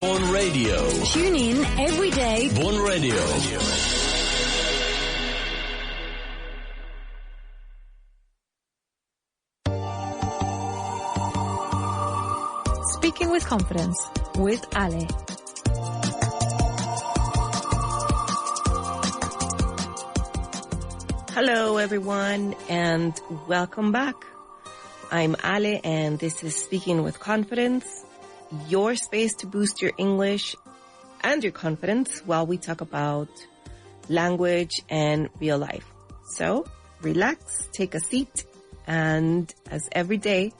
Vaughan Radio. Tune in every day. Vaughan Radio. Speaking with confidence with Ale. Hello, everyone, and welcome back. I'm Ale, and this is Speaking with Confidence, your space to boost your English and your confidence while we talk about language and real life. So, relax, take a seat, and as every day,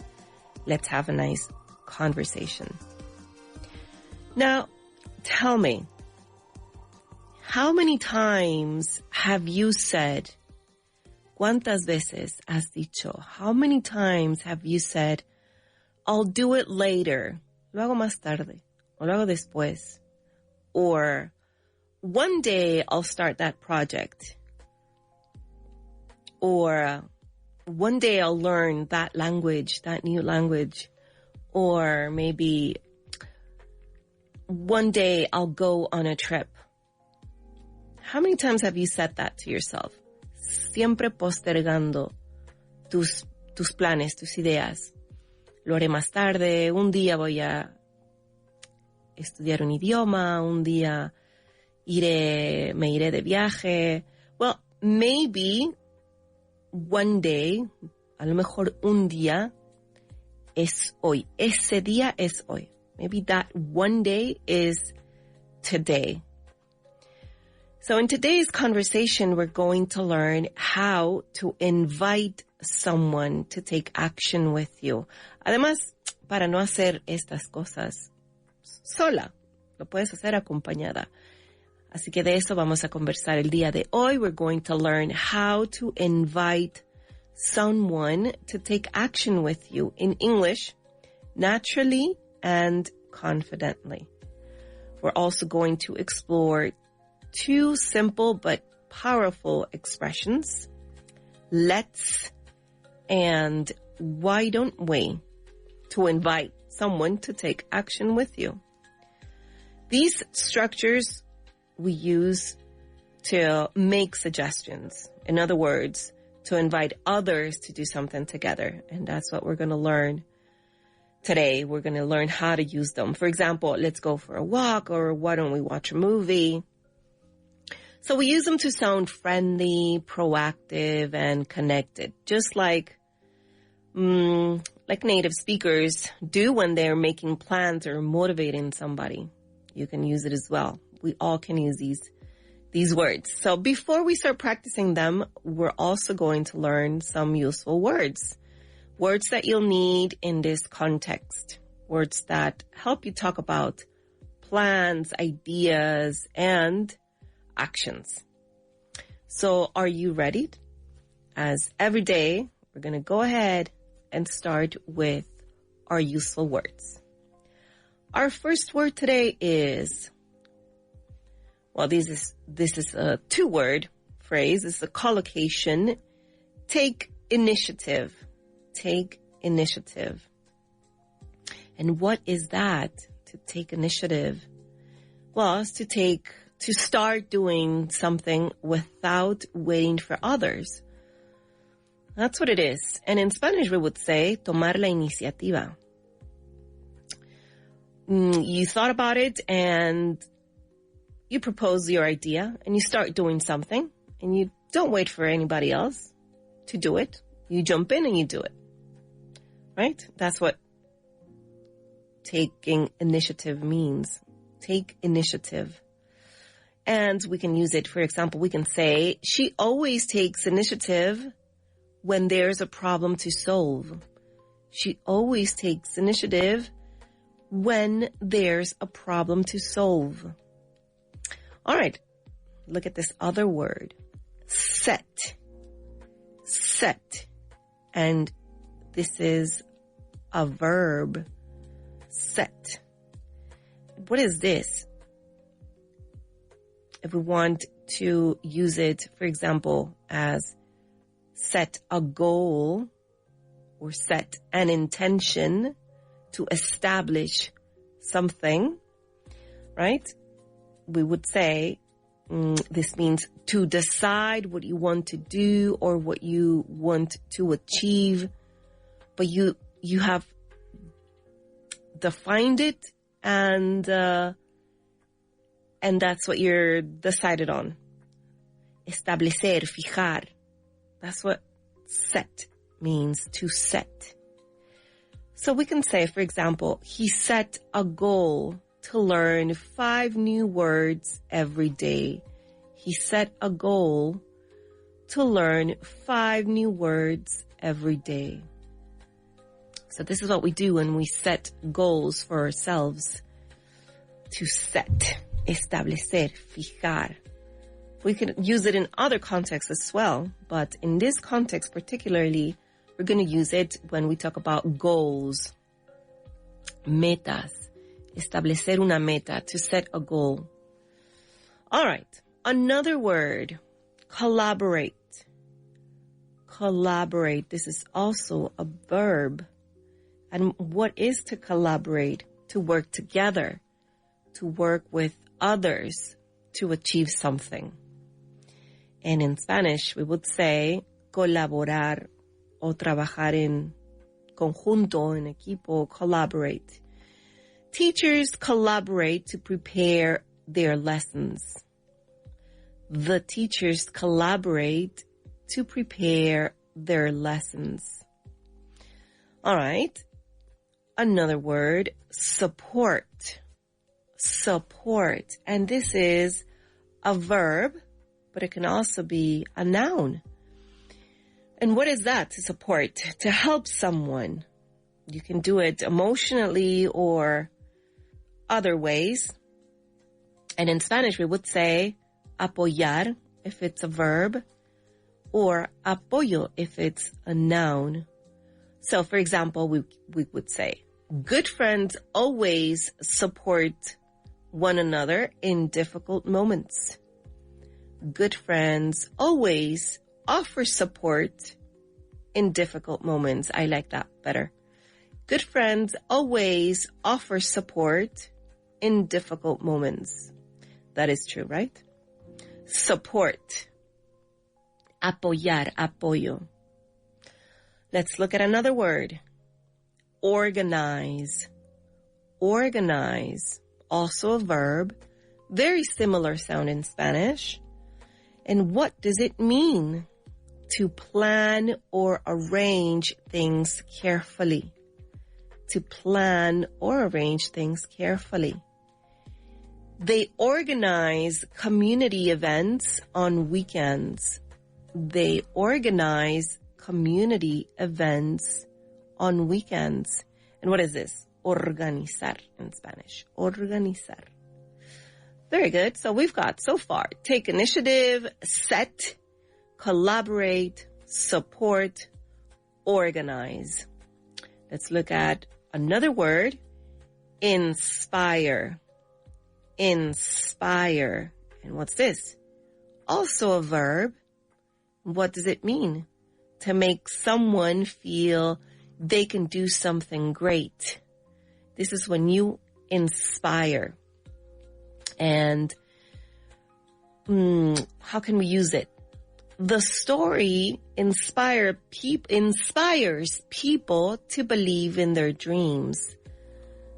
let's have a nice conversation. Now, tell me, how many times have you said, ¿cuántas veces has dicho? How many times have you said, I'll do it later, lo hago más tarde, o lo hago después, or one day I'll start that project, or one day I'll learn that language, that new language, or maybe one day I'll go on a trip. How many times have you said that to yourself? Siempre postergando tus planes, tus ideas. Lo haré más tarde, un día voy a estudiar un idioma, un día me iré de viaje. Well, maybe one day, a lo mejor un día es hoy. Ese día es hoy. Maybe that one day is today. So in today's conversation, we're going to learn how to invite someone to take action with you. Además, para no hacer estas cosas sola, lo puedes hacer acompañada. Así que de eso vamos a conversar el día de hoy. We're going to learn how to invite someone to take action with you in English, naturally and confidently. We're also going to explore two simple but powerful expressions, let's and why don't we, to invite someone to take action with you. These structures we use to make suggestions. In other words, to invite others to do something together. And that's what we're going to learn today. We're going to learn how to use them. For example, let's go for a walk, or why don't we watch a movie? So we use them to sound friendly, proactive, and connected, just like native speakers do when they're making plans or motivating somebody. You can use it as well. We all can use these words. So before we start practicing them, we're also going to learn some useful words. Words that you'll need in this context. Words that help you talk about plans, ideas, and actions. So are you ready? As every day, we're going to go ahead and start with our useful words. Our first word today is, well, this is a two-word phrase. It's a collocation. Take initiative. Take initiative. And what is that, to take initiative? Well, it's to start doing something without waiting for others. That's what it is. And in Spanish, we would say, tomar la iniciativa. You thought about it and you propose your idea and you start doing something and you don't wait for anybody else to do it. You jump in and you do it. Right? That's what taking initiative means. Take initiative. And we can use it, for example, we can say, she always takes initiative when there's a problem to solve. She always takes initiative when there's a problem to solve. All right, look at this other word, set. Set. And this is a verb, set. What is this? If we want to use it, for example, as set a goal or set an intention to establish something, right? We would say, this means to decide what you want to do or what you want to achieve, but you have defined it, and that's what you're decided on. Establecer, fijar. That's what set means, to set. So we can say, for example, he set a goal to learn 5 new words every day. He set a goal to learn 5 new words every day. So this is what we do when we set goals for ourselves. To set, establecer, fijar. We can use it in other contexts as well, but in this context particularly, we're going to use it when we talk about goals. Metas. Establecer una meta, to set a goal. All right. Another word, collaborate. Collaborate. This is also a verb. And what is to collaborate? To work together, to work with others to achieve something. And in Spanish, we would say colaborar o trabajar en conjunto, en equipo, collaborate. Teachers collaborate to prepare their lessons. The teachers collaborate to prepare their lessons. All right. Another word, support. Support. And this is a verb, but it can also be a noun. And what is that, to support? To help someone. You can do it emotionally or other ways. And in Spanish, we would say apoyar if it's a verb, or apoyo if it's a noun. So, for example, we would say, good friends always support one another in difficult moments. Good friends always offer support in difficult moments. I like that better. Good friends always offer support in difficult moments. That is true, right? Support. Apoyar, apoyo. Let's look at another word. Organize. Organize. Also a verb. Very similar sound in Spanish. And what does it mean? To plan or arrange things carefully. To plan or arrange things carefully. They organize community events on weekends. They organize community events on weekends. And what is this? Organizar in Spanish. Organizar. Very good. So we've got so far, take initiative, set, collaborate, support, organize. Let's look at another word, inspire. Inspire. And what's this? Also a verb. What does it mean? To make someone feel they can do something great. This is when you inspire. And how can we use it? The story inspires people to believe in their dreams.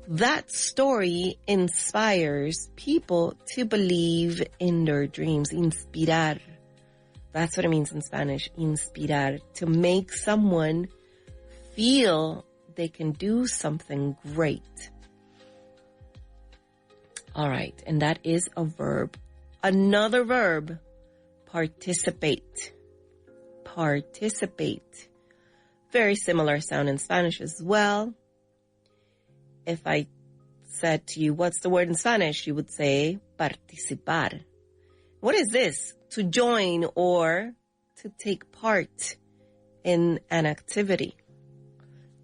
That story inspires people to believe in their dreams. Inspirar. That's what it means in Spanish. Inspirar. To make someone feel they can do something great. All right. And that is a verb. Another verb. Participate. Participate. Very similar sound in Spanish as well. If I said to you, what's the word in Spanish? You would say participar. What is this? To join or to take part in an activity.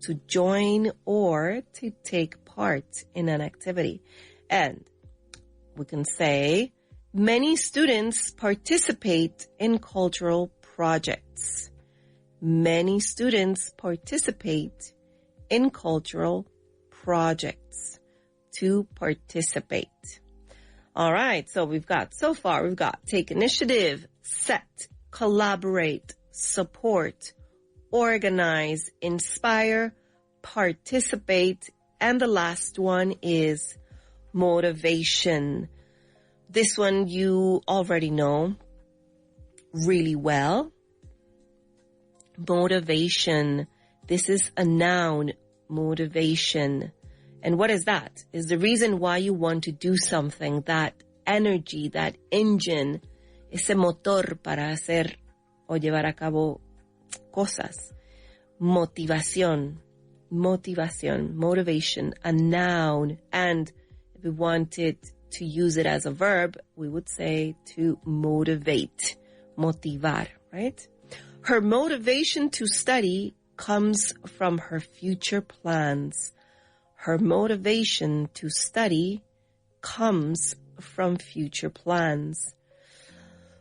To join or to take part in an activity. And we can say, many students participate in cultural projects. Many students participate in cultural projects. To participate. All right, so we've got take initiative, set, collaborate, support, organize, inspire, participate, and the last one is motivation. This one you already know really well. Motivation. This is a noun, motivation. And what is that? Is the reason why you want to do something, that energy, that engine, ese motor para hacer o llevar a cabo cosas. Motivación, motivation, a noun. And if we wanted to use it as a verb, we would say to motivate, motivar, right? Her motivation to study comes from her future plans. Her motivation to study comes from future plans.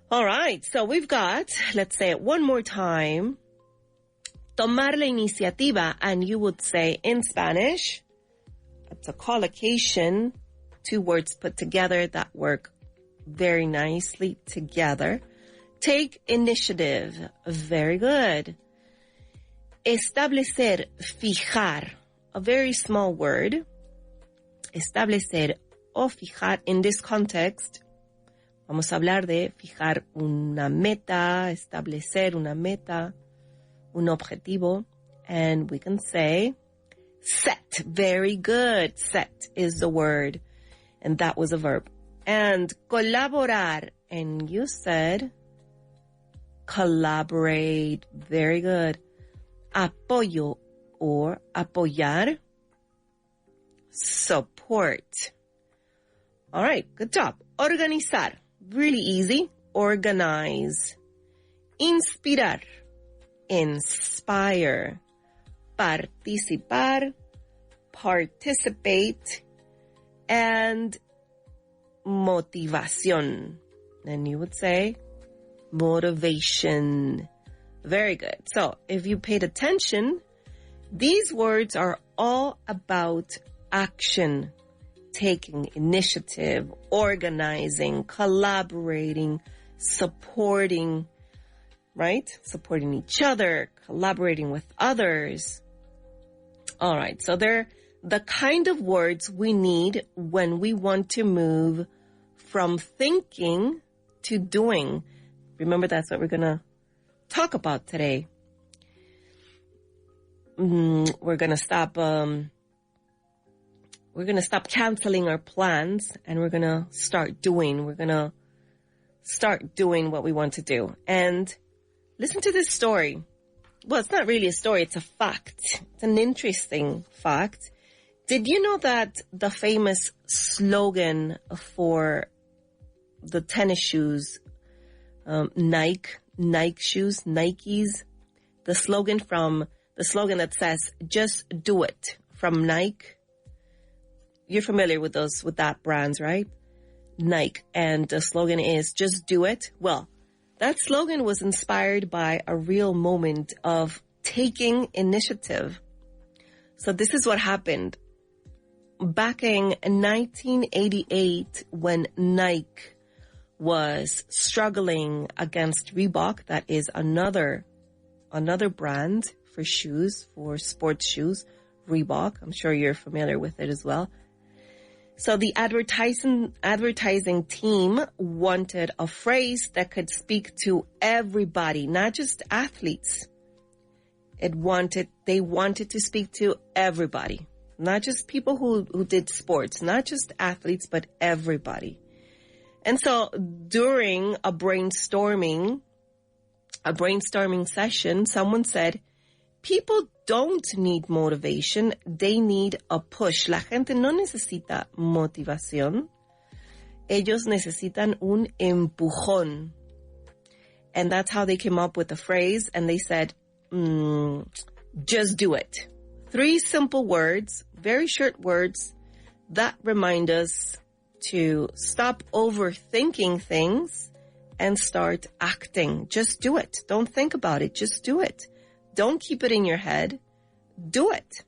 All right, so we've got, let's say it one more time. Tomar la iniciativa, and you would say in Spanish, it's a collocation, two words put together that work very nicely together. Take initiative. Very good. Establecer, fijar. A very small word. Establecer o fijar. In this context, vamos a hablar de fijar una meta, establecer una meta, un objetivo. And we can say set. Very good. Set is the word. And that was a verb. And colaborar. And you said collaborate. Very good. Apoyo or apoyar. Support. All right, good job. Organizar. Really easy. Organize. Inspirar. Inspire. Participar. Participate. And motivación. Then you would say motivation. Very good. So if you paid attention, these words are all about action, taking initiative, organizing, collaborating, supporting, right? Supporting each other, collaborating with others. All right. So they're the kind of words we need when we want to move from thinking to doing. Remember, that's what we're going to talk about today. We're going to stop canceling our plans and we're going to start doing. We're going to start doing what we want to do. And listen to this story. Well, it's not really a story. It's a fact. It's an interesting fact. Did you know that the famous slogan for the tennis shoes, Nike shoes, Nikes, the slogan that says, just do it, from Nike? You're familiar with that brands, right? Nike. And the slogan is, just do it. Well, that slogan was inspired by a real moment of taking initiative. So this is what happened. Back in 1988, when Nike was struggling against Reebok, that is another brand for shoes, for sports shoes, Reebok. I'm sure you're familiar with it as well. So the advertising team wanted a phrase that could speak to everybody, not just athletes. They wanted to speak to everybody, not just people who did sports, not just athletes, but everybody. And so during a brainstorming session, someone said, people don't need motivation, they need a push. La gente no necesita motivación, ellos necesitan un empujón. And that's how they came up with the phrase, and they said, just do it. 3 simple words, very short words, that remind us to stop overthinking things and start acting. Just do it. Don't think about it. Just do it. Don't keep it in your head. Do it.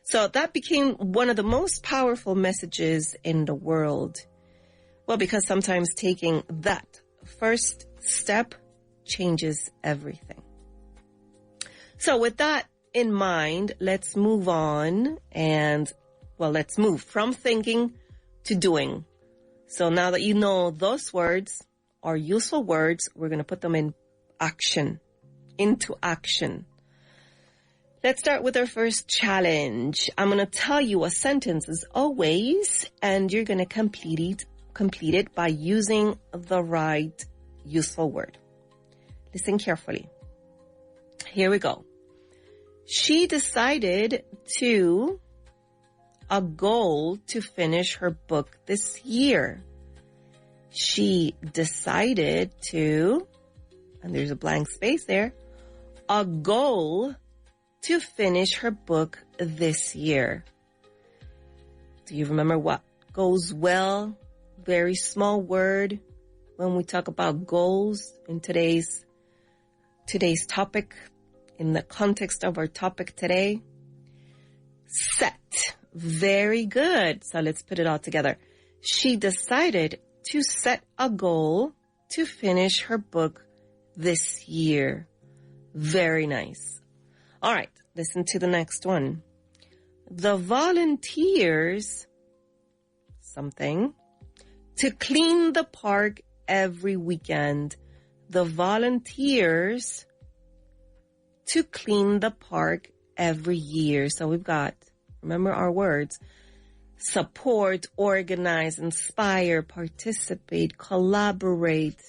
So that became one of the most powerful messages in the world. Well, because sometimes taking that first step changes everything. So with that in mind, let's move on and, well, let's move from thinking to doing. So now that you know those words are useful words, we're going to put them in action, into action. Let's start with our first challenge. I'm going to tell you a sentence as always, and you're going to complete it by using the right useful word. Listen carefully. Here we go. She decided a goal to finish her book this year. She decided to, and there's a blank space there, a goal to finish her book this year. Do you remember what goes well? Very small word when we talk about goals in today's topic, in the context of our topic today. Set. Very good. So let's put it all together. She decided to set a goal to finish her book this year. Very nice. All right, listen to the next one. The volunteers to clean the park every weekend. The volunteers to clean the park every year. So we've got, remember our words, support, organize, inspire, participate, collaborate.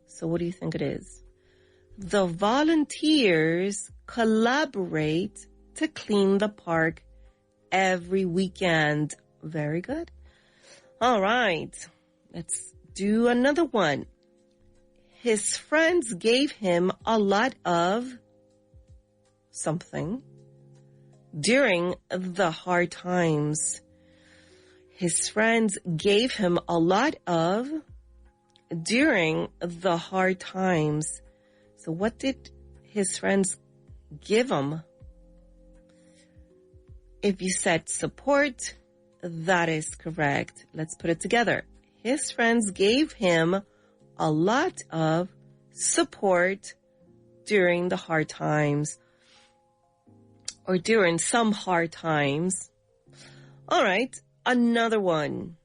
So what do you think it is? The volunteers collaborate to clean the park every weekend. Very good. All right. Let's do another one. His friends gave him a lot of something during the hard times. His friends gave him a lot of during the hard times. So what did his friends give him? If you said support, that is correct. Let's put it together. His friends gave him a lot of support during the hard times, or during some hard times. All right, another one.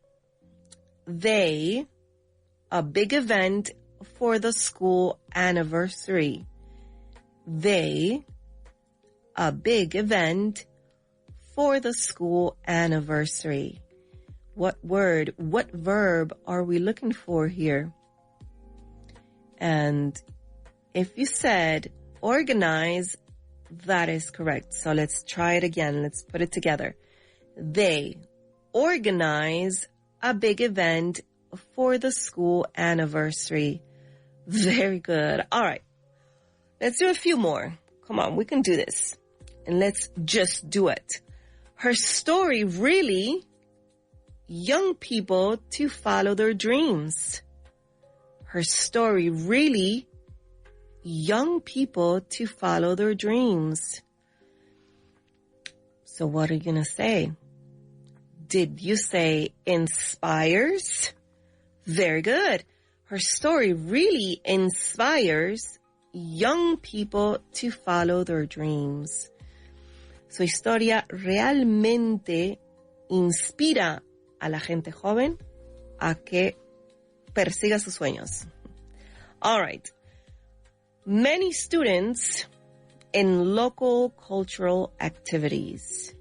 A big event for the school anniversary. A big event for the school anniversary. What verb are we looking for here? And if you said organize, that is correct. So let's try it again. Let's put it together. They organize a big event for the school anniversary. Very good. All right. Let's do a few more. Come on, we can do this. And let's just do it. Her story really young people to follow their dreams. Her story really young people to follow their dreams. So what are you going to say? Did you say inspires? Very good. Her story really inspires young people to follow their dreams. Su historia realmente inspira a la gente joven a que persiga sus sueños. All right. Many students in local cultural activities.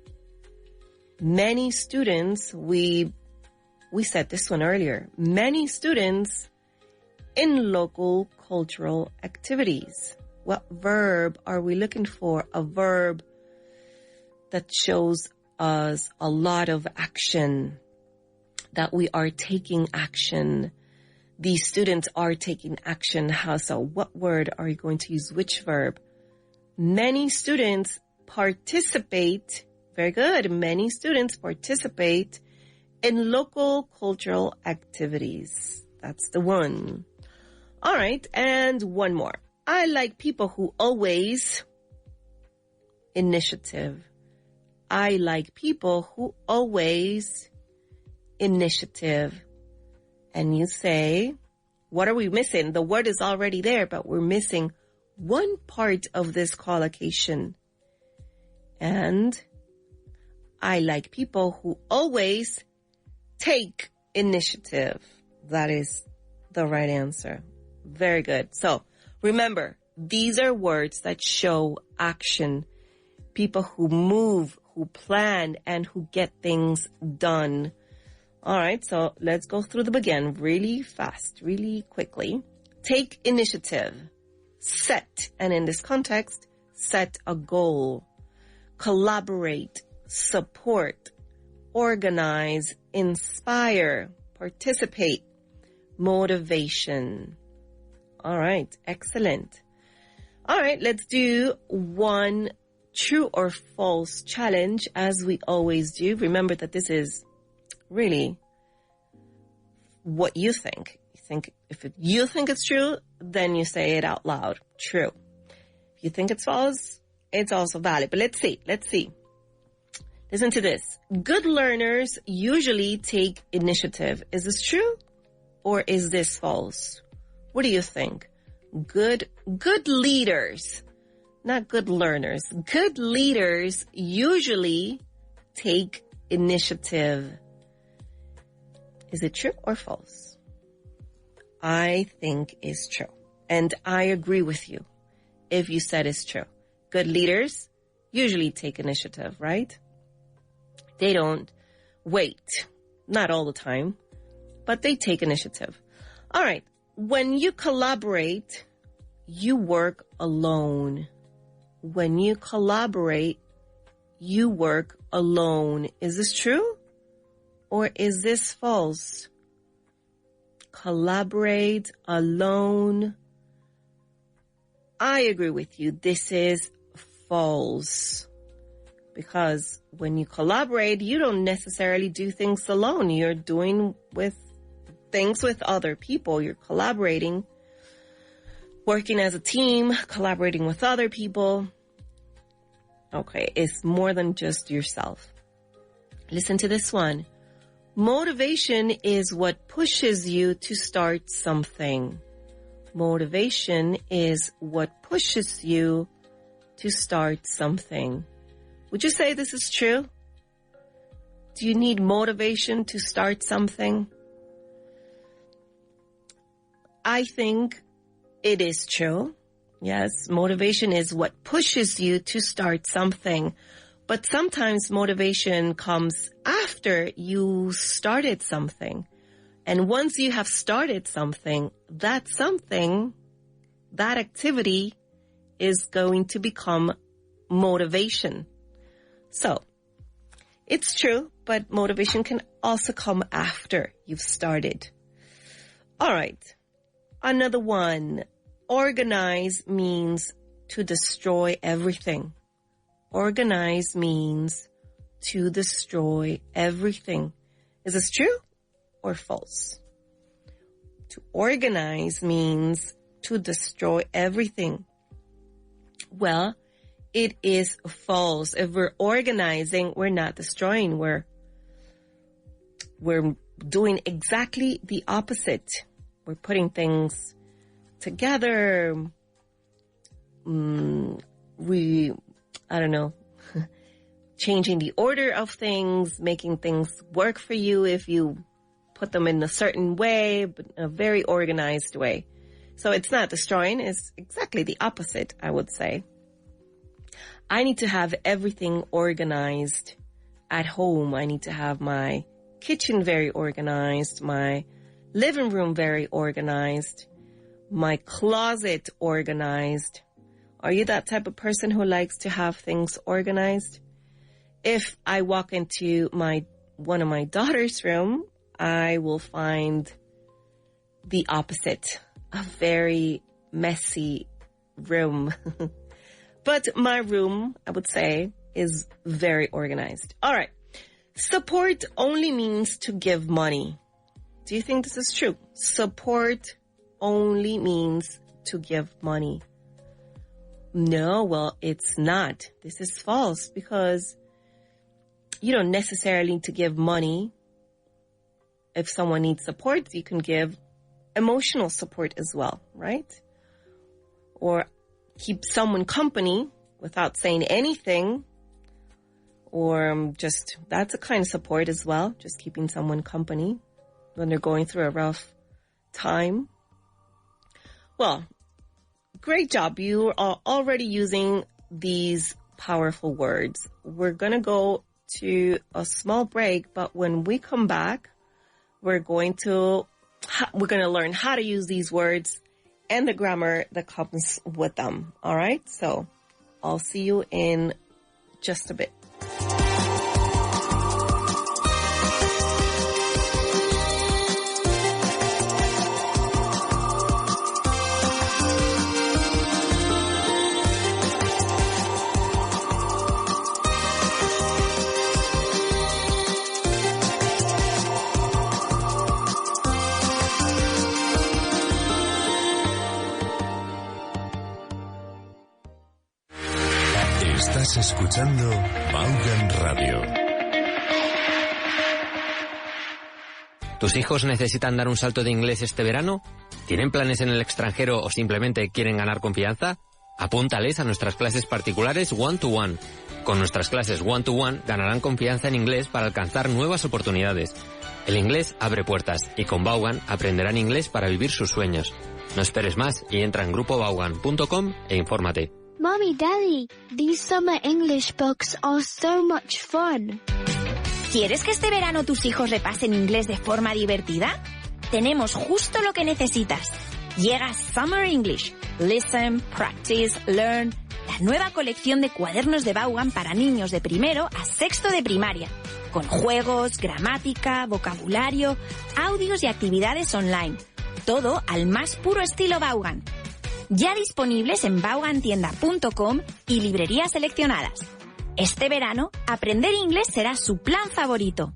Many students, we said this one earlier. Many students in local cultural activities. What verb are we looking for? A verb that shows us a lot of action, that we are taking action. These students are taking action. How so? What word are you going to use? Which verb? Many students participate. Very good. Many students participate in local cultural activities. That's the one. All right. And one more. I like people who always initiative. I like people who always initiative. and you say, what are we missing? The word is already there, but we're missing one part of this collocation. And I like people who always take initiative. That is the right answer. Very good. So remember, these are words that show action. People who move, who plan, and who get things done. All right, so let's go through them again really fast, really quickly. Take initiative. Set, and in this context, set a goal. Collaborate, support, organize, inspire, participate, motivation. All right, excellent. All right, let's do one true or false challenge as we always do. Remember that this is really what you think. If you think it's true, then you say it out loud. True. If you think it's false, it's also valid. But let's see. Listen to this. Good learners usually take initiative. Is this true or is this false? What do you think? Good leaders, not good learners. Good leaders usually take initiative. Is it true or false? I think it's true. And I agree with you if you said it's true. Good leaders usually take initiative, right? They don't wait. Not all the time, but they take initiative. All right. When you collaborate, you work alone. When you collaborate, you work alone. Is this true or is this false? Collaborate alone. I agree with you. This is false. Because when you collaborate, you don't necessarily do things alone. You're doing things with other people. You're collaborating, working as a team, collaborating with other people. Okay, it's more than just yourself. Listen to this one. Motivation is what pushes you to start something. Motivation is what pushes you to start something. Would you say this is true? Do you need motivation to start something? I think it is true. Yes, motivation is what pushes you to start something. But sometimes motivation comes after you started something. And once you have started something, that activity is going to become motivation. So, it's true, but motivation can also come after you've started. All right. Another one. Organize means to destroy everything. Organize means to destroy everything. Is this true or false? To organize means to destroy everything. Well, it is false. If we're organizing, we're not destroying. We're doing exactly the opposite. We're putting things together. Changing the order of things, making things work for you if you put them in a certain way, but in a very organized way. So it's not destroying, it's exactly the opposite, I would say. I need to have everything organized at home. I need to have my kitchen very organized, my living room very organized, my closet organized. Are you that type of person who likes to have things organized? If I walk into one of my daughter's room, I will find the opposite, a very messy room. But my room, I would say, is very organized. All right. Support only means to give money. Do you think this is true? Support only means to give money. No, well, it's not. This is false because you don't necessarily need to give money if someone needs support, you can give emotional support as well, right? Or keep someone company without saying anything. Or just, that's a kind of support as well, just keeping someone company when they're going through a rough time. Well, great job. You are already using these powerful words. We're going to go to a small break, but when we come back, we're going to learn how to use these words and the grammar that comes with them. All right? So I'll see you in just a bit. Estás escuchando Vaughan Radio. ¿Tus hijos necesitan dar un salto de inglés este verano? ¿Tienen planes en el extranjero o simplemente quieren ganar confianza? Apúntales a nuestras clases particulares one-to-one. Con nuestras clases one-to-one ganarán confianza en inglés para alcanzar nuevas oportunidades. El inglés abre puertas y con Vaughan aprenderán inglés para vivir sus sueños. No esperes más y entra en grupovaughan.com e infórmate. Mommy, Daddy, these summer English books are so much fun. ¿Quieres que este verano tus hijos repasen inglés de forma divertida? Tenemos justo lo que necesitas. Llega Summer English. Listen, practice, learn. La nueva colección de cuadernos de Vaughan para niños de primero a sexto de primaria. Con juegos, gramática, vocabulario, audios y actividades online. Todo al más puro estilo Vaughan. Ya disponibles en vaughantienda.com y librerías seleccionadas. Este verano, aprender inglés será su plan favorito.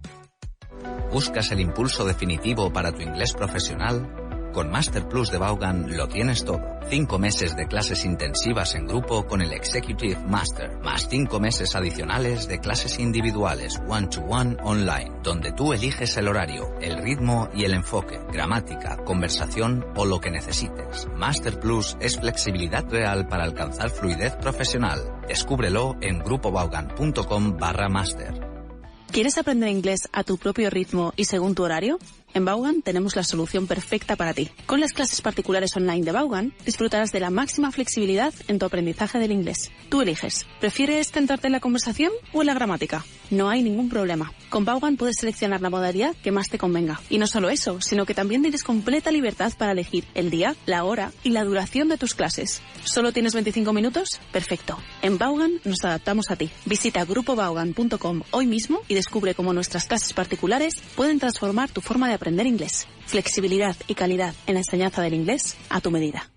¿Buscas el impulso definitivo para tu inglés profesional? Con Master Plus de Vaughan lo tienes todo. 5 meses de clases intensivas en grupo con el Executive Master, más 5 meses adicionales de clases individuales one-to-one online, donde tú eliges el horario, el ritmo y el enfoque, gramática, conversación o lo que necesites. Master Plus es flexibilidad real para alcanzar fluidez profesional. Descúbrelo en grupovaughan.com/master. ¿Quieres aprender inglés a tu propio ritmo y según tu horario? En Vaughan tenemos la solución perfecta para ti. Con las clases particulares online de Vaughan, disfrutarás de la máxima flexibilidad en tu aprendizaje del inglés. Tú eliges. ¿Prefieres centrarte en la conversación o en la gramática? No hay ningún problema. Con Vaughan puedes seleccionar la modalidad que más te convenga. Y no solo eso, sino que también tienes completa libertad para elegir el día, la hora y la duración de tus clases. ¿Solo tienes 25 minutos? Perfecto. En Vaughan nos adaptamos a ti. Visita grupovaughan.com hoy mismo y descubre cómo nuestras clases particulares pueden transformar tu forma de aprender inglés. Flexibilidad y calidad en la enseñanza del inglés a tu medida.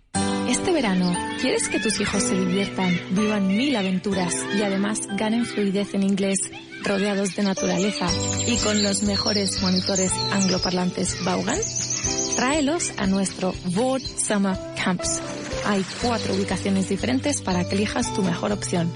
Este verano, ¿quieres que tus hijos se diviertan, vivan 1000 aventuras y además ganen fluidez en inglés, rodeados de naturaleza y con los mejores monitores angloparlantes Vaughan? Tráelos a nuestro Vaughan Summer Camps. Hay 4 ubicaciones diferentes para que elijas tu mejor opción.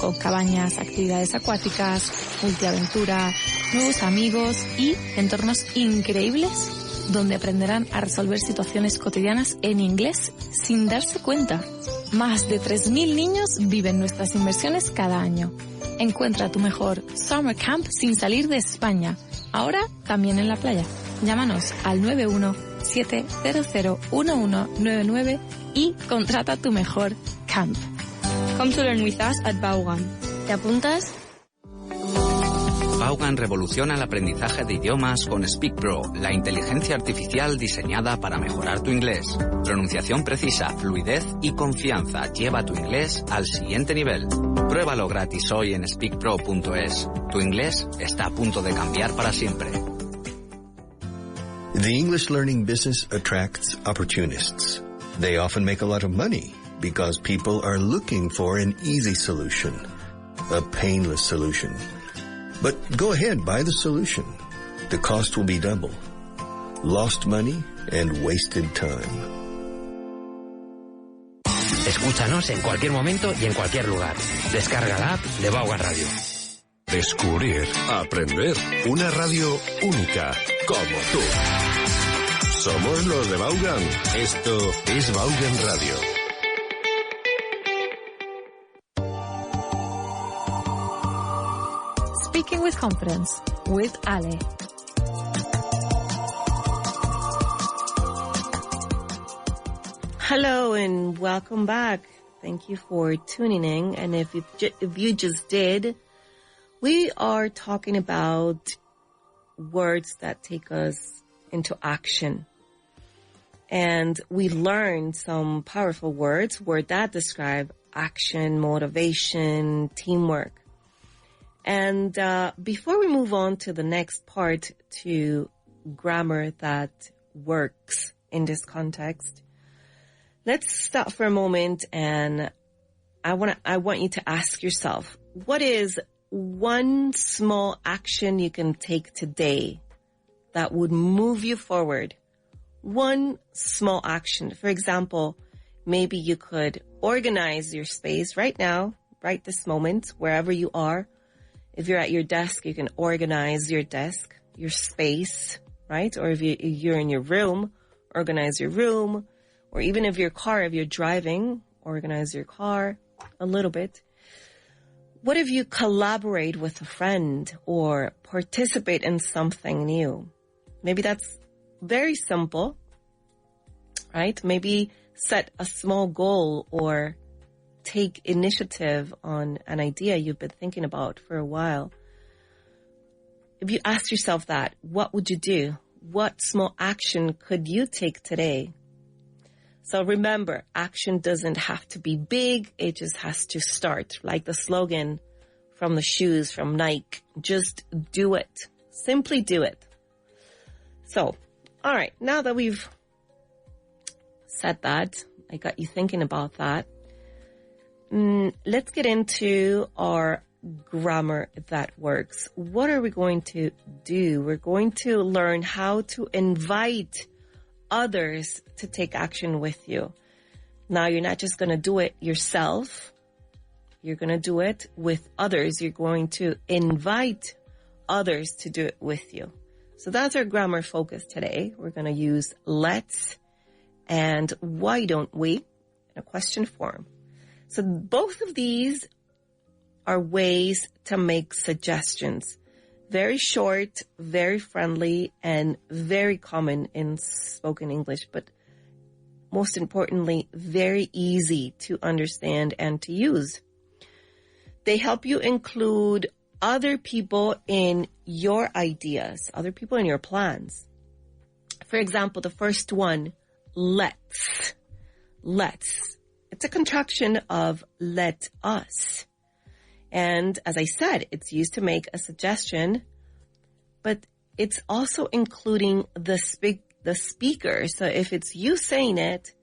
Con cabañas, actividades acuáticas, multiaventura, nuevos amigos y entornos increíbles donde aprenderán a resolver situaciones cotidianas en inglés sin darse cuenta. Más de 3000 niños viven nuestras inmersiones cada año. Encuentra tu mejor Summer Camp sin salir de España. Ahora también en la playa. Llámanos al 917001199 y contrata tu mejor camp. Come to learn with us at Vaughan. ¿Te apuntas? Vaughan revoluciona el aprendizaje de idiomas con Speak Pro, la inteligencia artificial diseñada para mejorar tu inglés. Pronunciación precisa, fluidez y confianza lleva tu inglés al siguiente nivel. Pruébalo gratis hoy en speakpro.es. Tu inglés está a punto de cambiar para siempre. The English learning business attracts opportunists. They often make a lot of money because people are looking for an easy solution, a painless solution. But go ahead, buy the solution. The cost will be double. Lost money and wasted time. Escúchanos en cualquier momento y en cualquier lugar. Descarga la app de Vaughan Radio. Descubrir, aprender. Una radio única, como tú. Somos los de Vaughan. Esto es Vaughan Radio. Speaking with Confidence with Ale. Hello and welcome back. Thank you for tuning in. And if you just did, we are talking about words that take us into action. And we learned some powerful words that describe action, motivation, teamwork. And before we move on to the next part, to grammar that works in this context, let's stop for a moment, and I want you to ask yourself, what is one small action you can take today that would move you forward? One small action. For example, maybe you could organize your space right now, right this moment, wherever you are. If you're at your desk, you can organize your desk, your space, right? Or if you're in your room, organize your room. Or even if you're driving, organize your car a little bit. What if you collaborate with a friend or participate in something new? Maybe that's very simple, right? Maybe set a small goal or take initiative on an idea you've been thinking about for a while. If you ask yourself that, what would you do? What small action could you take today? So remember, action doesn't have to be big. It just has to start. Like the slogan from the shoes from Nike, just do it. Simply do it. So, all right, now that we've said that, I got you thinking about that. Let's get into our grammar that works. What are we going to do? We're going to learn how to invite others to take action with you. Now, you're not just going to do it yourself. You're going to do it with others. You're going to invite others to do it with you. So that's our grammar focus today. We're going to use let's and why don't we in a question form. So both of these are ways to make suggestions. Very short, very friendly, and very common in spoken English, but most importantly, very easy to understand and to use. They help you include other people in your ideas, other people in your plans. For example, the first one, let's. Let's. It's a contraction of let us. And as I said, it's used to make a suggestion, but it's also including the speaker. So if it's you saying it,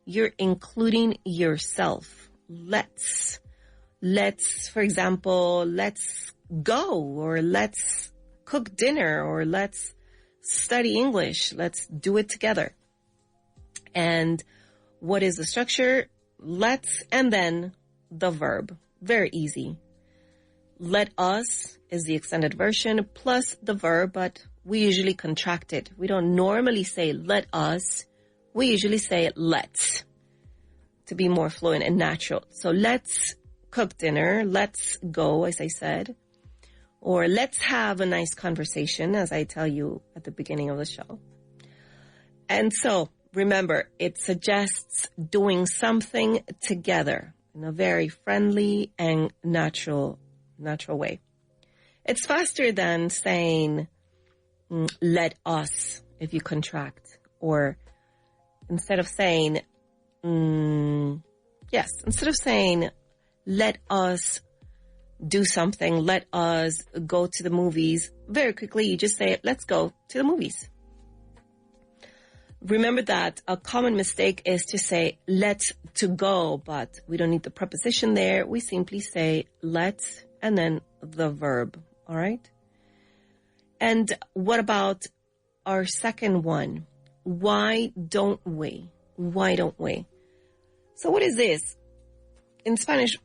you're including yourself. Let's, for example, let's go, or let's cook dinner, or let's study English. Let's do it together. And what is the structure? Let's, and then the verb. Very easy. Let us is the extended version plus the verb, but we usually contract it. We don't normally say let us. We usually say let's to be more fluent and natural. So let's cook dinner. Let's go, as I said. Or let's have a nice conversation, as I tell you at the beginning of the show. And so remember, it suggests doing something together in a very friendly and natural way. It's faster than saying, let us, if you contract. Or instead of saying, let us do something, let us go to the movies, very quickly you just say, let's go to the movies. Remember that a common mistake is to say let's to go, but we don't need the preposition there. We simply say let's and then the verb. All right. And what about our second one? Why don't we? Why don't we? So what is this? In Spanish,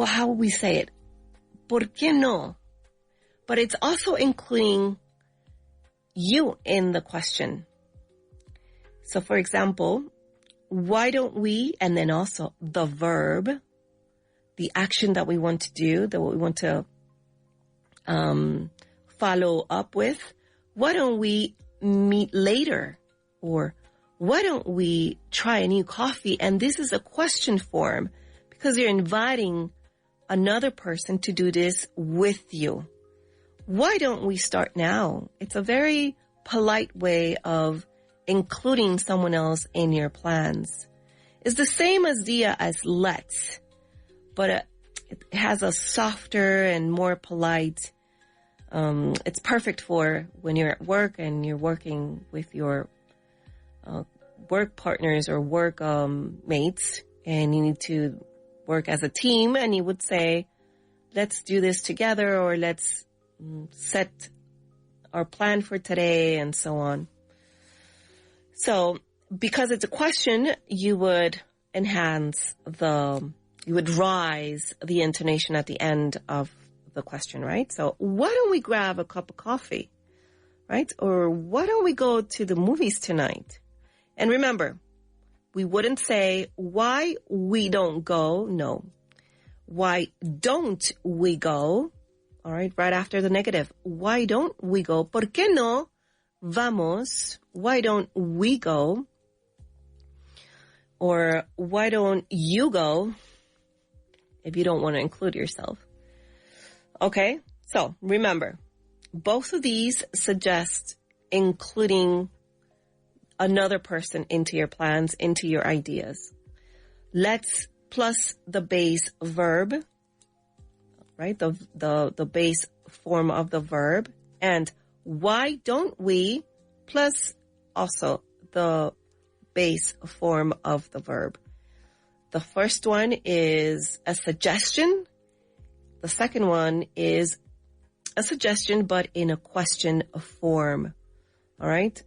how would we say it? ¿Por qué no? but it's also including you in the question. So for example, why don't we, and then also the verb, the action that we want to do, that we want to follow up with, why don't we meet later? Or why don't we try a new coffee? And this is a question form because you're inviting another person to do this with you. Why don't we start now? It's a very polite way of including someone else in your plans. It's the same idea as let's, but it has a softer and more polite. It's perfect for when you're at work and you're working with your work partners or work mates, and you need to work as a team, and you would say, let's do this together, or let's set our plan for today, and so on. So because it's a question, you would you would rise the intonation at the end of the question, right? So why don't we grab a cup of coffee, right? Or why don't we go to the movies tonight? And remember, we wouldn't say why we don't go. No. Why don't we go? All right, right after the negative. Why don't we go? ¿Por qué no vamos? Why don't we go? Or why don't you go? If you don't want to include yourself. Okay, so remember, both of these suggest including another person into your plans, into your ideas. Let's plus the base verb, right? The base form of the verb. And why don't we plus also the base form of the verb. The first one is a suggestion. The second one is a suggestion, but in a question form. All right?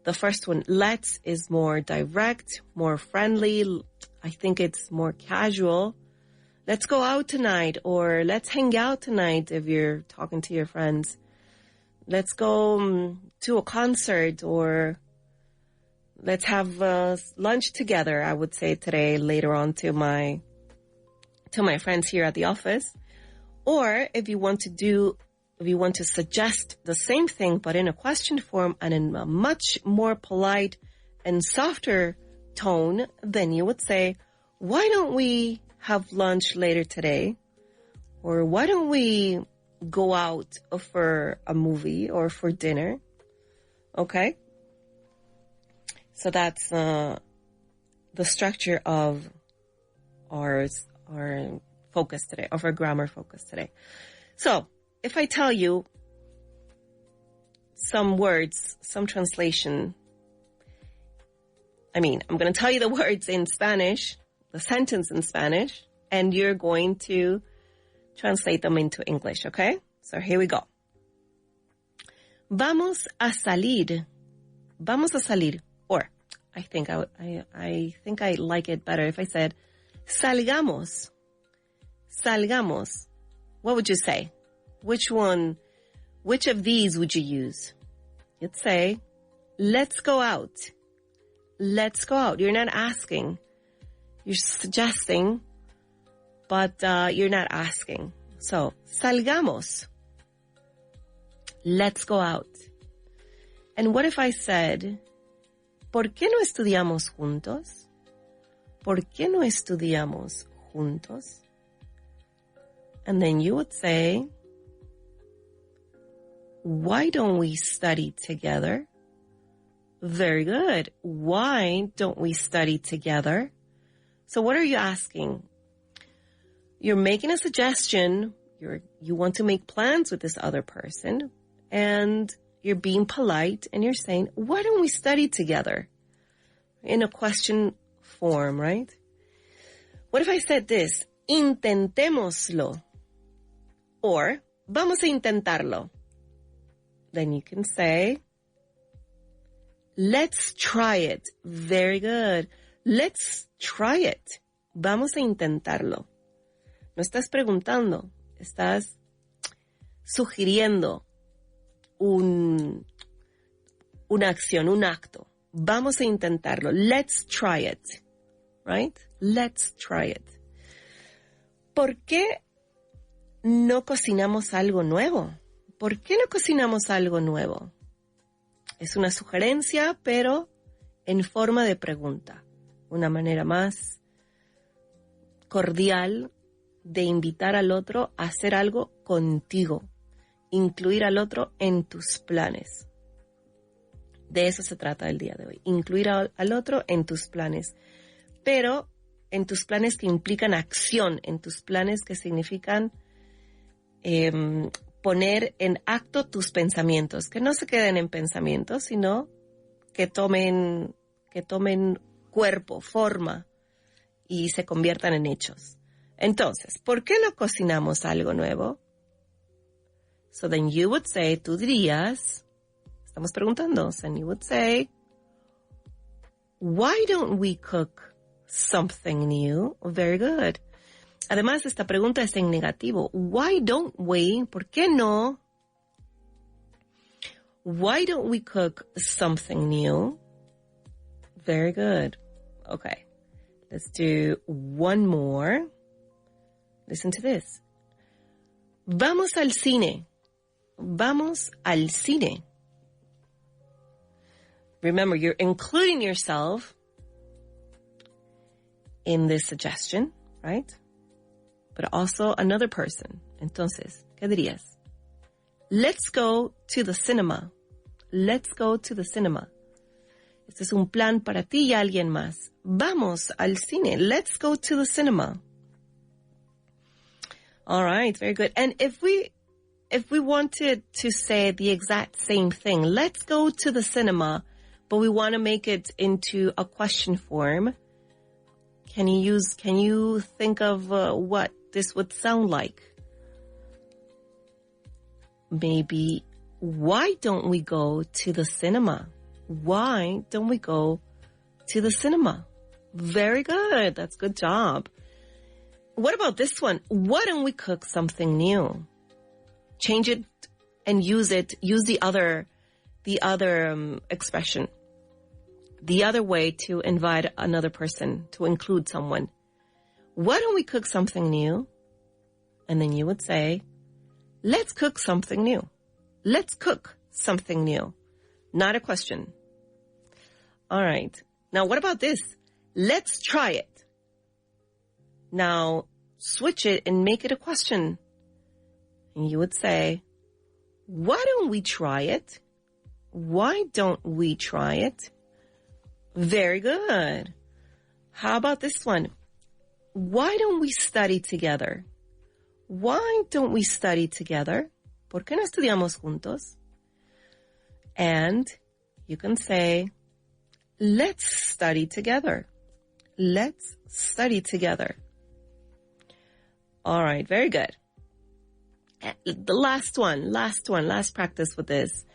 The first one, let's, is more direct, more friendly. I think it's more casual. Let's go out tonight, or let's hang out tonight if you're talking to your friends. Let's go to a concert, or let's have lunch together, I would say today, later on to my friends here at the office. Or if you want to suggest the same thing, but in a question form and in a much more polite and softer tone, then you would say, why don't we have lunch later today? Or why don't we go out for a movie or for dinner? Okay? So that's the structure of our focus today, of our grammar focus today. So, if I tell you some words, some translation, I'm going to tell you the words in Spanish, the sentence in Spanish, and you're going to translate them into English, okay? So here we go. Vamos a salir. Vamos a salir. Or, I think I like it better if I said, salgamos. Salgamos. What would you say? Which of these would you use? You'd say, let's go out. Let's go out. You're not asking. You're suggesting, but you're not asking. So, salgamos. Let's go out. And what if I said, ¿por qué no estudiamos juntos? ¿Por qué no estudiamos juntos? And then you would say, why don't we study together? Very good. Why don't we study together? So what are you asking? You're making a suggestion. You want to make plans with this other person, and you're being polite, and you're saying, why don't we study together? In a question form, right? What if I said this? Intentémoslo. Or, vamos a intentarlo. Then you can say, let's try it. Very good. Let's try it. Vamos a intentarlo. No estás preguntando. Estás sugiriendo una acción, un acto. Vamos a intentarlo. Let's try it. Right? Let's try it. ¿Por qué no cocinamos algo nuevo? ¿Por qué no cocinamos algo nuevo? Es una sugerencia, pero en forma de pregunta. Una manera más cordial de invitar al otro a hacer algo contigo. Incluir al otro en tus planes. De eso se trata el día de hoy. Incluir al otro en tus planes. Pero en tus planes que implican acción. En tus planes que significan poner en acto tus pensamientos. Que no se queden en pensamientos, sino que tomen cuerpo, forma y se conviertan en hechos. Entonces, ¿por qué no cocinamos algo nuevo? So then you would say, tú dirías, estamos preguntando, so then you would say, why don't we cook something new? Very good. Además, esta pregunta es en negativo. Why don't we? ¿Por qué no? Why don't we cook something new? Very good. Okay. Let's do one more. Listen to this. Vamos al cine. Vamos al cine. Remember, you're including yourself in this suggestion, right? But also another person. Entonces, ¿qué dirías? Let's go to the cinema. Let's go to the cinema. Este es un plan para ti y alguien más. Vamos al cine. Let's go to the cinema. All right, very good. And if we wanted to say the exact same thing, let's go to the cinema, but we want to make it into a question form, can you think of what this would sound like? Maybe, why don't we go to the cinema? Why don't we go to the cinema? Very good. That's a good job. What about this one? Why don't we cook something new? Change it and use it. Use the other expression. The other way to invite another person, to include someone. Why don't we cook something new? And then you would say, let's cook something new. Let's cook something new. Not a question. All right. Now, what about this? Let's try it. Now, switch it and make it a question. And you would say, why don't we try it? Why don't we try it? Very good. How about this one? Why don't we study together? Why don't we study together? ¿Por qué no estudiamos juntos? And you can say, let's study together. Let's study together. All right, very good. The last practice with this.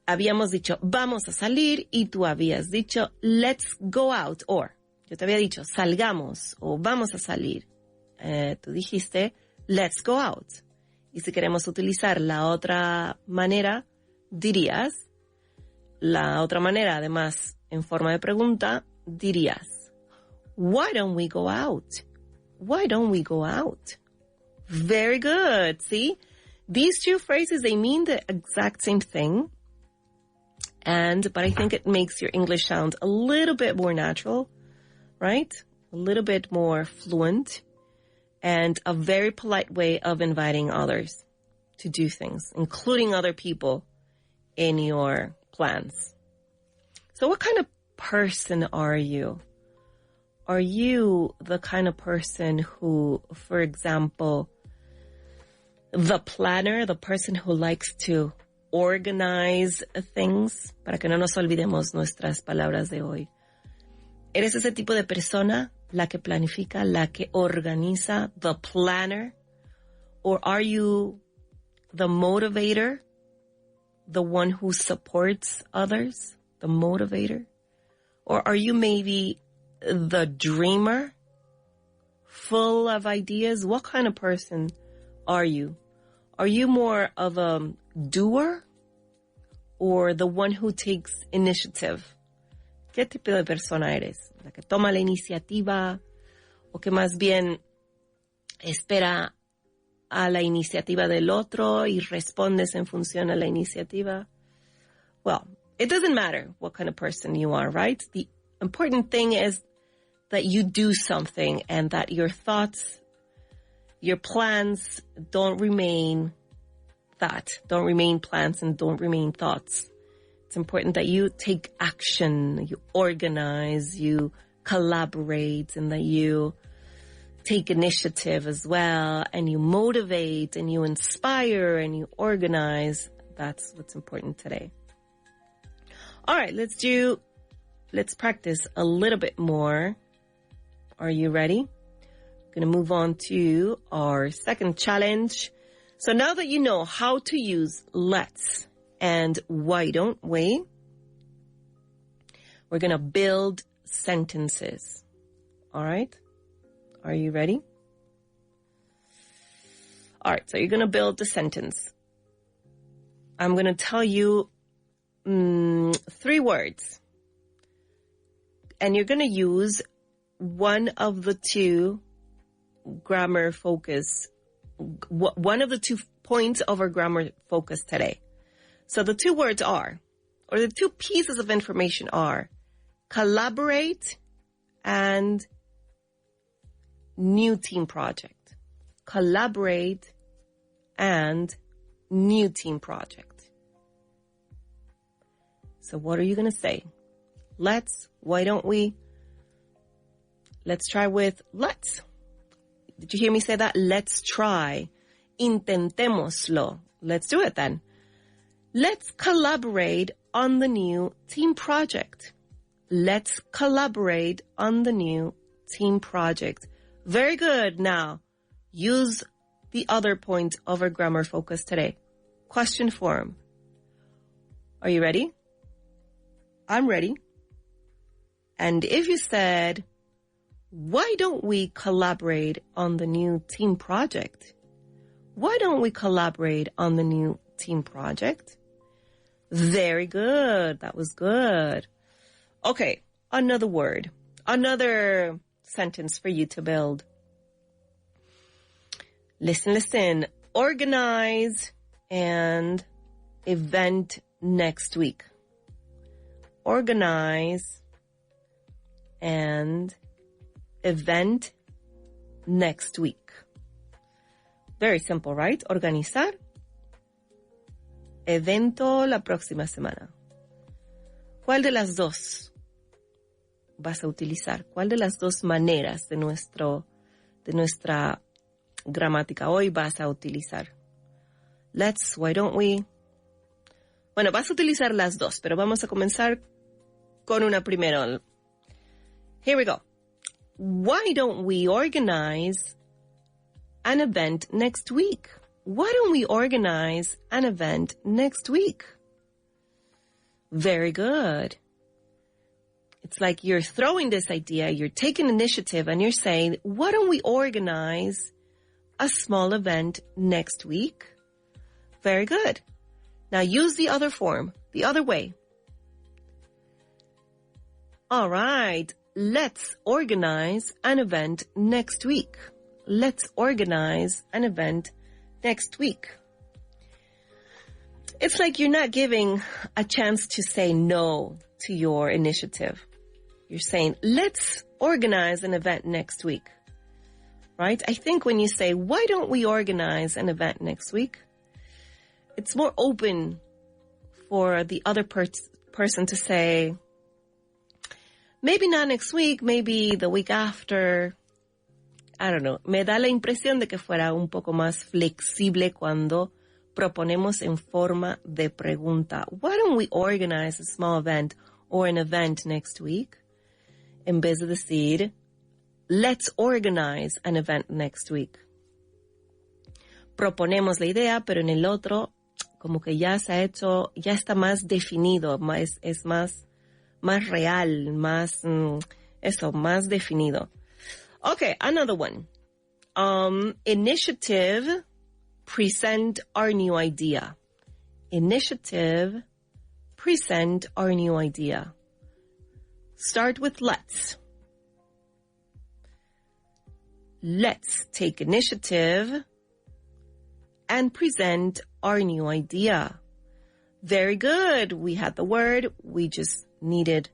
Habíamos dicho, vamos a salir, y tú habías dicho, let's go out, or yo te había dicho, salgamos, o vamos a salir. Tú dijiste, let's go out. Y si queremos utilizar la otra manera, dirías, la otra manera, además, en forma de pregunta, dirías, why don't we go out? Why don't we go out? Very good. See, these two phrases, they mean the exact same thing. But I think it makes your English sound a little bit more natural, right? A little bit more fluent, and a very polite way of inviting others to do things, including other people in your plans. So what kind of person are you? Are you the kind of person who, for example, the planner, the person who likes to organize things? Para que no nos olvidemos nuestras palabras de hoy. ¿Eres ese tipo de persona, la que planifica, la que organiza, the planner? Or are you the motivator, the one who supports others, the motivator? Or are you maybe the dreamer, full of ideas? What kind of person are you? Are you more of a doer or the one who takes initiative? ¿Qué tipo de persona eres? ¿La que toma la iniciativa o que más bien espera a la iniciativa del otro y respondes en función a la iniciativa? Well, it doesn't matter what kind of person you are, right? The important thing is that you do something and that your thoughts, your plans don't remain plans and don't remain thoughts. It's important that you take action, you organize, you collaborate, and that you take initiative as well, and you motivate, and you inspire, and you organize. That's what's important today. All right, let's practice a little bit more. Are you ready? Going to move on to our second challenge. So now that you know how to use let's and why don't we, we're going to build sentences. All right? Are you ready? All right, so you're going to build the sentence. I'm going to tell you 3 words. And you're going to use one of the 2 grammar focus, one of the 2 points of our grammar focus today. So the 2 words are, or the 2 pieces of information are, collaborate and new team project. Collaborate and new team project. So what are you going to say? Let's, why don't we? Let's try with let's. Did you hear me say that? Let's try. Intentémoslo. Let's do it then. Let's collaborate on the new team project. Let's collaborate on the new team project. Very good. Now, use the other point of our grammar focus today. Question form. Are you ready? I'm ready. And if you said, why don't we collaborate on the new team project? Why don't we collaborate on the new team project? Very good. That was good. Okay, another word. Another sentence for you to build. Listen. Organize an event next week. Organize and event next week. Very simple, right? Organizar. Evento la próxima semana. ¿Cuál de las dos vas a utilizar? ¿Cuál de las dos maneras de nuestra gramática hoy vas a utilizar? Let's, why don't we? Bueno, vas a utilizar las dos, pero vamos a comenzar con una primero. Here we go. Why don't we organize an event next week? Why don't we organize an event next week? Very good. It's like you're throwing this idea, you're taking initiative, and you're saying, why don't we organize a small event next week? Very good. Now use the other form, the other way. All right. Let's organize an event next week. Let's organize an event next week. It's like you're not giving a chance to say no to your initiative. You're saying, let's organize an event next week. Right? I think when you say, why don't we organize an event next week? It's more open for the other person to say, maybe not next week, maybe the week after. I don't know. Me da la impresión de que fuera un poco más flexible cuando proponemos en forma de pregunta. Why don't we organize a small event or an event next week? En vez de decir, let's organize an event next week. Proponemos la idea, pero en el otro, como que ya se ha hecho, ya está más definido, es más real, más definido. Okay, another one. Initiative present our new idea. Initiative, present our new idea. Start with let's. Let's take initiative and present our new idea. Very good. We had the word. We just needed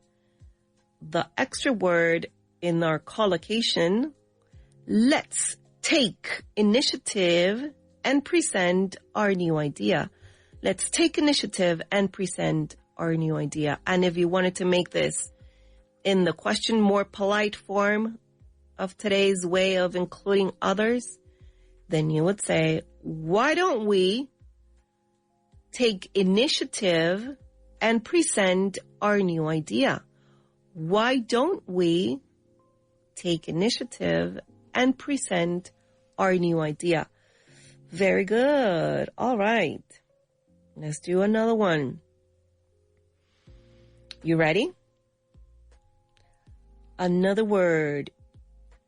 the extra word in our collocation. Let's take initiative and present our new idea. Let's take initiative and present our new idea. And if you wanted to make this in the question more polite form of today's way of including others, then you would say, why don't we take initiative and present our new idea? Why don't we take initiative and present our new idea? Very good. All right. Let's do another one. You ready? Another word.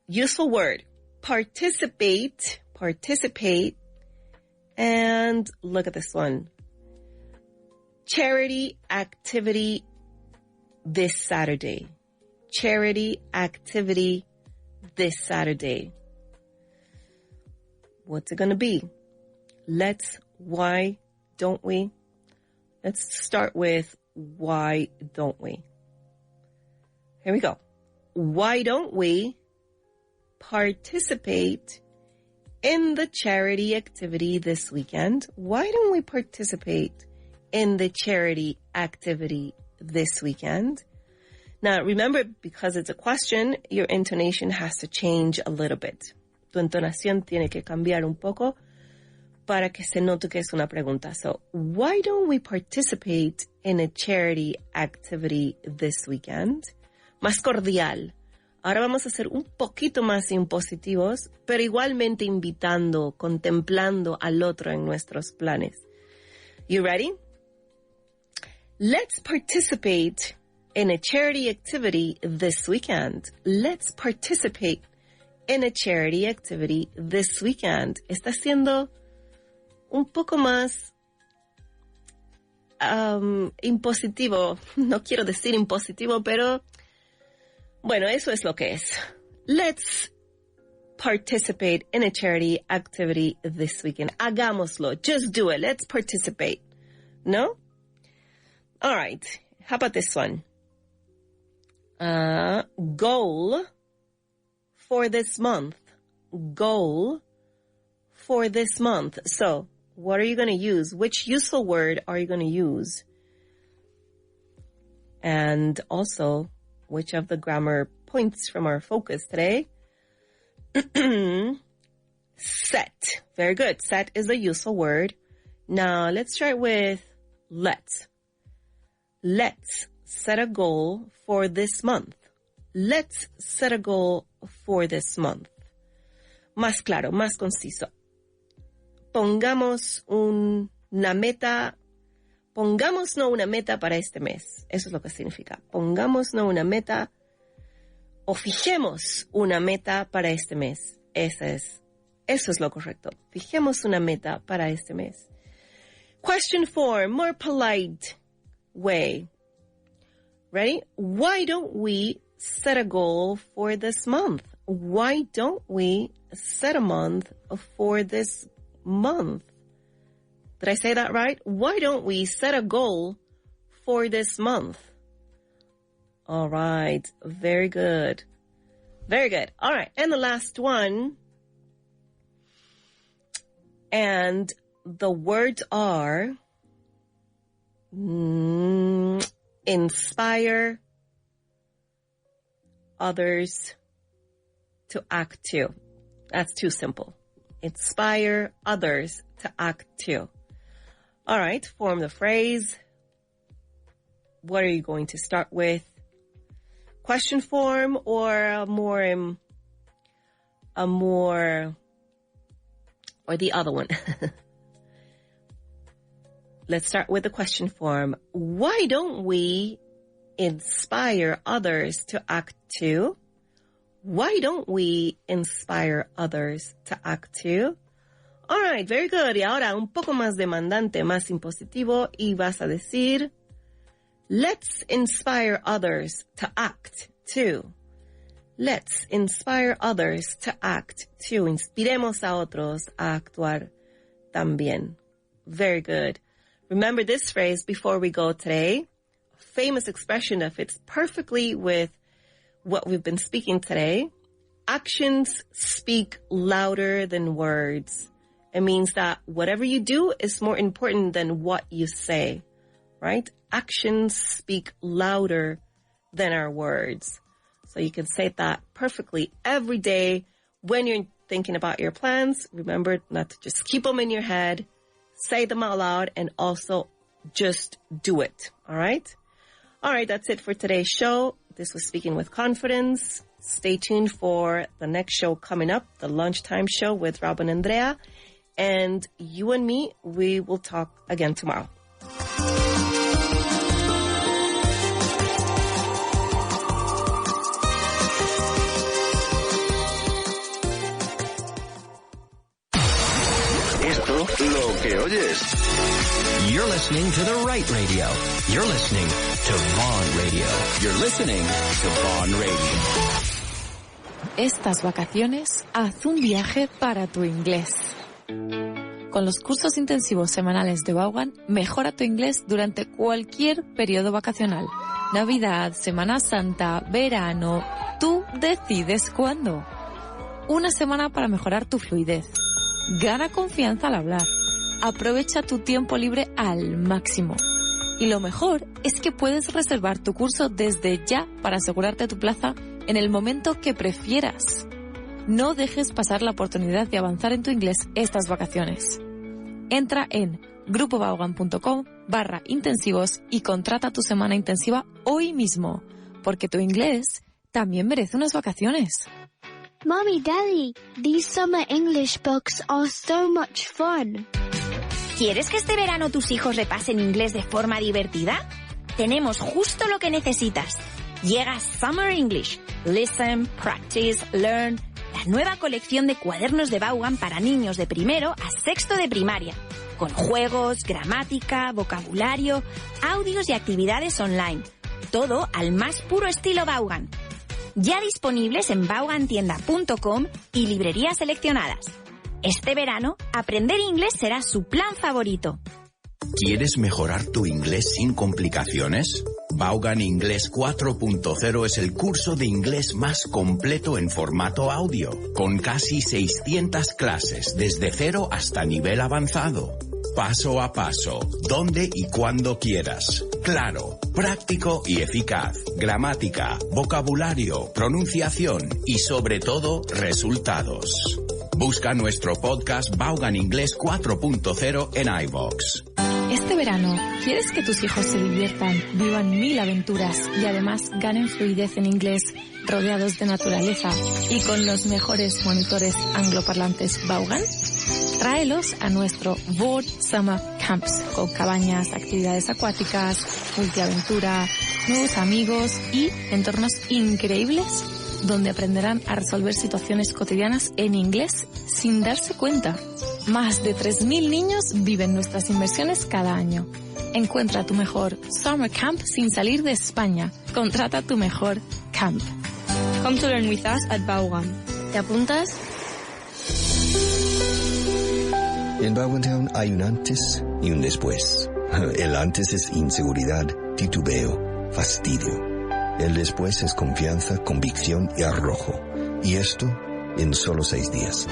Useful word. Participate. Participate. And look at this one. Charity activity this Saturday. Charity activity this Saturday. What's it going to be? Why don't we? Let's start with why don't we? Here we go. Why don't we participate in the charity activity this weekend? Why don't we participate in the charity activity this weekend? Now, remember, because it's a question, your intonation has to change a little bit. Tu entonación tiene que cambiar un poco para que se note que es una pregunta. So, why don't we participate in a charity activity this weekend? Más cordial. Ahora vamos a ser un poquito más impositivos, pero igualmente invitando, contemplando al otro en nuestros planes. You ready? Let's participate in a charity activity this weekend. Let's participate in a charity activity this weekend. Está siendo un poco más impositivo. No quiero decir impositivo, pero bueno, eso es lo que es. Let's participate in a charity activity this weekend. Hagámoslo. Just do it. Let's participate. No? All right. How about this one? Goal for this month. Goal for this month. So, what are you going to use? Which useful word are you going to use? And also, which of the grammar points from our focus today? Set. Very good. Set is a useful word. Now, let's start with let's. Let's set a goal for this month. Let's set a goal for this month. Más claro, más conciso. Pongámonos una meta para este mes. Eso es lo que significa. Pongámonos una meta o fijemos una meta para este mes. Eso es lo correcto. Fijemos una meta para este mes. Question form, more polite way. Ready? Why don't we set a goal for this month? Why don't we set a month for this month? Did I say that right? Why don't we set a goal for this month? All right. Very good. Very good. All right. And the last one. And the words are inspire others to act too. That's too simple. Inspire others to act too. All right, form the phrase. What are you going to start with? Question form or or the other one? Let's start with the question form. Why don't we inspire others to act too? Why don't we inspire others to act too? All right, very good. Y ahora un poco más demandante, más impositivo, y vas a decir, let's inspire others to act too. Let's inspire others to act too. Inspiremos a otros a actuar también. Very good. Remember this phrase before we go today. A famous expression that fits perfectly with what we've been speaking today. Actions speak louder than words. It means that whatever you do is more important than what you say, right? Actions speak louder than our words. So you can say that perfectly every day when you're thinking about your plans. Remember not to just keep them in your head, say them out loud, and also just do it, all right? All right, that's it for today's show. This was Speaking with Confidence. Stay tuned for the next show coming up, the Lunchtime Show with Rob and Andrea. And you and me, we will talk again tomorrow. Esto, lo que oyes. You're listening to the right radio. You're listening to Vaughan Radio. You're listening to Vaughan Radio. Estas vacaciones, haz un viaje para tu inglés. Con los cursos intensivos semanales de Vaughan, mejora tu inglés durante cualquier periodo vacacional. Navidad, Semana Santa, verano, tú decides cuándo. Una semana para mejorar tu fluidez. Gana confianza al hablar. Aprovecha tu tiempo libre al máximo. Y lo mejor es que puedes reservar tu curso desde ya para asegurarte tu plaza en el momento que prefieras. No dejes pasar la oportunidad de avanzar en tu inglés estas vacaciones. Entra en grupovaughan.com/intensivos y contrata tu semana intensiva hoy mismo, porque tu inglés también merece unas vacaciones. Mommy, Daddy, these summer English books are so much fun. ¿Quieres que este verano tus hijos repasen inglés de forma divertida? Tenemos justo lo que necesitas. Llega Summer English. Listen, practice, learn. La nueva colección de cuadernos de Vaughan para niños de primero a sexto de primaria. Con juegos, gramática, vocabulario, audios y actividades online. Todo al más puro estilo Vaughan. Ya disponibles en vaughantienda.com y librerías seleccionadas. Este verano, aprender inglés será su plan favorito. ¿Quieres mejorar tu inglés sin complicaciones? Vaughan Inglés 4.0 es el curso de inglés más completo en formato audio, con casi 600 clases desde cero hasta nivel avanzado. Paso a paso, donde y cuando quieras. Claro, práctico y eficaz. Gramática, vocabulario, pronunciación y sobre todo, resultados. Busca nuestro podcast Vaughan Inglés 4.0 en iVoox. Este verano, ¿quieres que tus hijos se diviertan, vivan 1000 aventuras y además ganen fluidez en inglés, rodeados de naturaleza y con los mejores monitores angloparlantes Vaughan? Tráelos a nuestro Vaughan Summer Camps, con cabañas, actividades acuáticas, multiaventura, nuevos amigos y entornos increíbles donde aprenderán a resolver situaciones cotidianas en inglés sin darse cuenta. Más de 3.000 niños viven nuestras inversiones cada año. Encuentra tu mejor Summer Camp sin salir de España. Contrata tu mejor camp. Come to learn with us at Vaughan. ¿Te apuntas? En Vaughan Town hay un antes y un después. El antes es inseguridad, titubeo, fastidio. El después es confianza, convicción y arrojo. Y esto en solo 6 días.